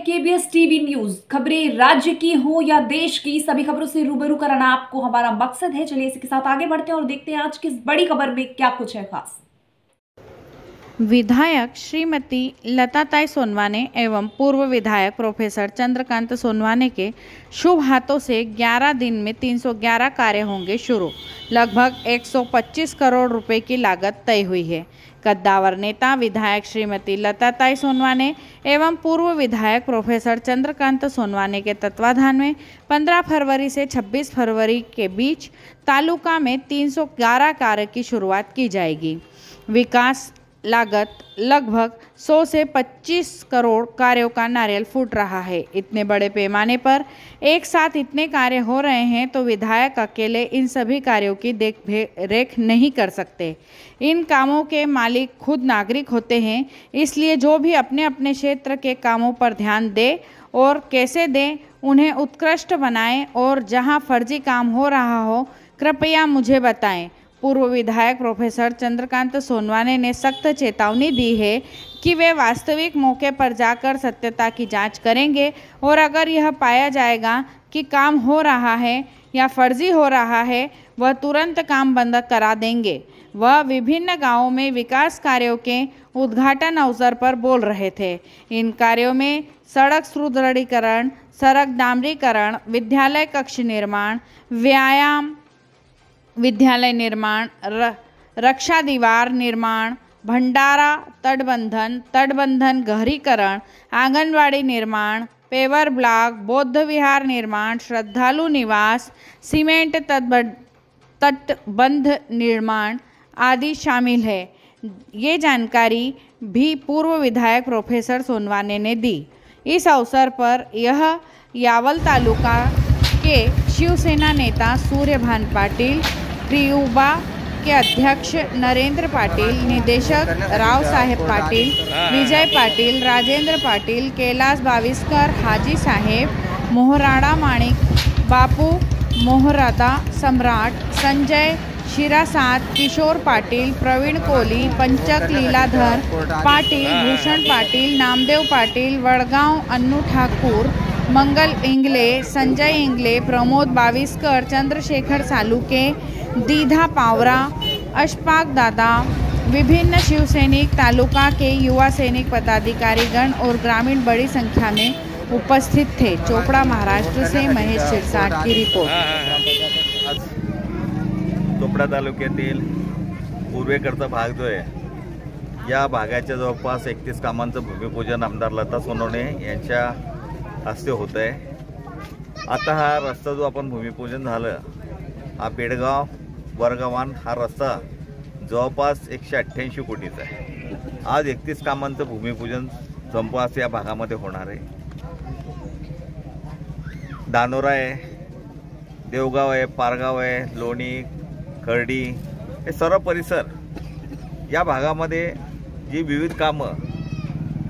KBS TV news. खबरें राज्य की हो या देश की, सभी खबरों से रूबरू कराना आपको हमारा मकसद है। चलिए इसके साथ आगे बढ़ते हैं और देखते हैं आज किस बड़ी खबर में क्या कुछ है खास। विधायक श्रीमती लताताई सोनवाने एवं पूर्व विधायक प्रोफेसर चंद्रकांत सोनवाने के शुभ हाथों से 11 दिन में 311 कार्य होंगे शुरू। लगभग 125 करोड़ रुपए की लागत तय हुई है। कद्दावर नेता विधायक श्रीमती लताताई सोनवाने एवं पूर्व विधायक प्रोफेसर चंद्रकांत सोनवाने के तत्वाधान में 15 फरवरी से 26 फरवरी के बीच तालुका में 311 कार्य की शुरुआत की जाएगी। विकास लागत लगभग 100 से 25 करोड़ कार्यों का नारियल फूट रहा है। इतने बड़े पैमाने पर एक साथ इतने कार्य हो रहे हैं तो विधायक अकेले इन सभी कार्यों की देख रेख नहीं कर सकते। इन कामों के मालिक खुद नागरिक होते हैं, इसलिए जो भी अपने अपने क्षेत्र के कामों पर ध्यान दे और कैसे दें, उन्हें उत्कृष्ट बनाएं और जहां फर्जी काम हो रहा हो कृपया मुझे बताएं। पूर्व विधायक प्रोफेसर चंद्रकांत सोनवाने ने सख्त चेतावनी दी है कि वे वास्तविक मौके पर जाकर सत्यता की जांच करेंगे और अगर यह पाया जाएगा कि काम हो रहा है या फर्जी हो रहा है, वह तुरंत काम बंद करा देंगे। वह विभिन्न गांवों में विकास कार्यों के उद्घाटन अवसर पर बोल रहे थे। इन कार्यों में सड़क सुदृढ़ीकरण, सड़क डामरीकरण, विद्यालय कक्ष निर्माण, व्यायाम विद्यालय निर्माण, रक्षा दीवार निर्माण, भंडारा तटबंधन गहरीकरण, आंगनवाड़ी निर्माण, पेवर ब्लॉक, बौद्ध विहार निर्माण, श्रद्धालु निवास, सीमेंट तटबंध निर्माण आदि शामिल है। ये जानकारी भी पूर्व विधायक प्रोफेसर सोनवाने ने दी। इस अवसर पर यह यावल तालुका के शिवसेना नेता सूर्यभान पाटिल, क्रियुबा के अध्यक्ष नरेंद्र पाटिल, निदेशक राव साहेब पाटिल, विजय पाटिल, राजेंद्र पाटिल, कैलाश बाविस्कर, हाजी साहेब, मोहराड़ा माणिक, बापू मोहरादा सम्राट, संजय शिरासात, किशोर पाटिल, प्रवीण कोली, पंचक लीलाधर पाटिल, भूषण पाटिल, नामदेव पाटिल, वडगांव अन्नू ठाकूर, मंगल इंगले, संजय इंगले, प्रमोद बाविस्कर, चंद्रशेखर सालुके, दीधा पावरा, अशफाक दादा, विभिन्न शिवसैनिक, तालुका के युवा सैनिक पदाधिकारीगण और ग्रामीण बड़ी संख्या में उपस्थित थे। चोपड़ा महाराष्ट्र से महेश शिरसाट की रिपोर्ट। चोपड़ा तालुक्यातील पूर्वेकडचा भाग जो आहे, या भागाच्या जवळपास 31 कामांचं भूमिपूजन आमदार लता सोनवणे यांच्या हस्ते होत आहे। आता हा रस्ता जो आपण भूमिपूजन झालं, हा बेडगाव वरगावान हा रस्ता जवळपास 188 कोटीचा आहे। आज 31 कामांचं भूमिपूजन जवळपास या भागामध्ये होणार आहे। दानोरा आहे, देवगाव आहे, पारगाव आहे, लोणी, खर्डी, हे सर्व परिसर या भागामध्ये जी विविध कामं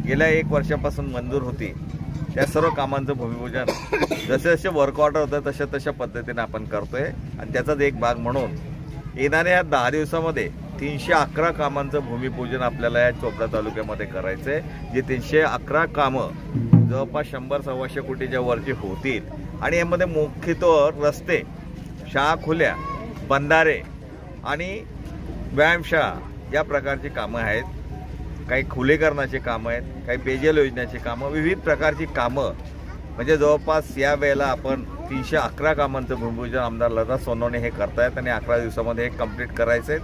गेल्या 1 वर्षापासून मंजूर होती, त्या सर्व कामांचं भूमिपूजन जसे जसे वर्क ऑर्डर होतं तशा पद्धतीने आपण करतोय। आणि त्याचाच एक भाग म्हणून येणाऱ्या 10 दिवसामध्ये 311 कामांचं भूमिपूजन आपल्याला या चोपडा तालुक्यामध्ये करायचं आहे। जे 311 कामं जवळपास 100-125 कोटीच्या वरची होतील आणि यामध्ये मुख्यतः रस्ते, शाळा खुल्या, बंधारे आणि व्यायामशाळा या प्रकारची कामं आहेत। काही खुलेकरणाची कामं आहेत, काही पेयजल योजनेची कामं, विविध प्रकारची कामं, म्हणजे जवळपास या वेळेला आपण 311 कामांचं भूमिपूजन आमदार लता सोनवणे हे करतायत आणि 11 दिवसामध्ये हे कंप्लीट करायचे।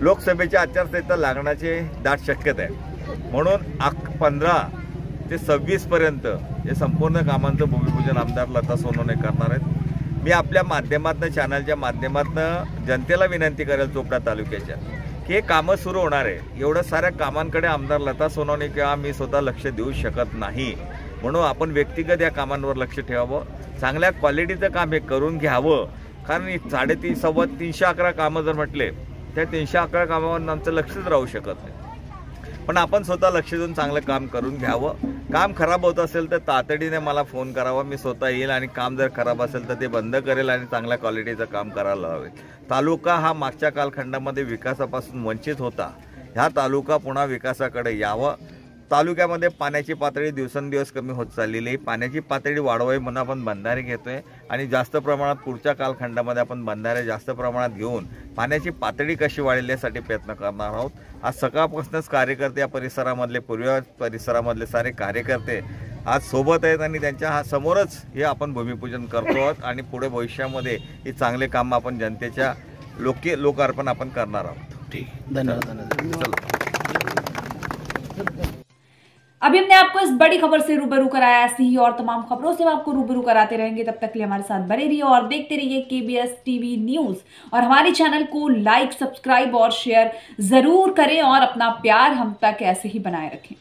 लोकसभेची आचारसंहिता लागण्याची दाट शक्यता आहे, म्हणून 15 ते 26 पर्यंत हे संपूर्ण कामांचं भूमिपूजन आमदार लता सोनवणे करणार आहेत। मी आपल्या माध्यमातून, चॅनलच्या माध्यमातून जनतेला विनंती करेल चोपडा तालुक्याच्या की हे कामं सुरू होणार आहे। एवढ्या साऱ्या कामांकडे आमदार लता सोनवणे किंवा मी स्वतः लक्ष देऊ शकत नाही, म्हणून आपण व्यक्तिगत या कामांवर लक्ष ठेवावं, चांगल्या क्वालिटीचं काम हे करून घ्यावं। कारण 311 कामं जर म्हटले त्या 311 कामावर आमचं लक्षच राहू शकत नाही, पण आपण स्वतः लक्ष देऊन चांगलं काम करून घ्यावं। काम खराब होत असेल तर तातडीने मला फोन करावा, मी स्वतः येईल आणि काम जर खराब असेल तर ते बंद करेल आणि चांगल्या क्वालिटीचं काम करायला हवे। तालुका हा मागच्या कालखंडामध्ये विकासापासून वंचित होता, ह्या तालुका पुन्हा विकासाकडे यावा, तालुक्यामध्ये पाण्याची पातळी दिवसेंदिवस कमी होत चाललेली आहे. पाण्याची पातळी वाढवावी म्हणून आपण बंधारे घेतोय आणि जास्त प्रमाणात पुढच्या कालखंडामध्ये आपण बंधारे जास्त प्रमाणात घेऊन पाण्याची पातळी कशी वाढेल यासाठी प्रयत्न करणार आहोत. आज सकाळपासूनच कार्यकर्ते या परिसरामधले पूर्व परिसरामधले सारे कार्यकर्ते आज सोबत आहेत आणि त्यांच्या समोरच हे आपण भूमिपूजन करतो आहोत आणि पुढे भविष्यामध्ये ही चांगले काम आपण जनतेच्या लोकार्पण आपण करणार आहोत. ठीक, धन्यवाद. अभी हमने आपको इस बड़ी खबर से रूबरू कराया। ऐसी ही और तमाम खबरों से हम आपको रूबरू कराते रहेंगे। तब तक के लिए हमारे साथ बने रहिए और देखते रहिए KBS TV न्यूज और हमारे चैनल को लाइक, सब्सक्राइब और शेयर जरूर करें और अपना प्यार हम तक ऐसे ही बनाए रखें।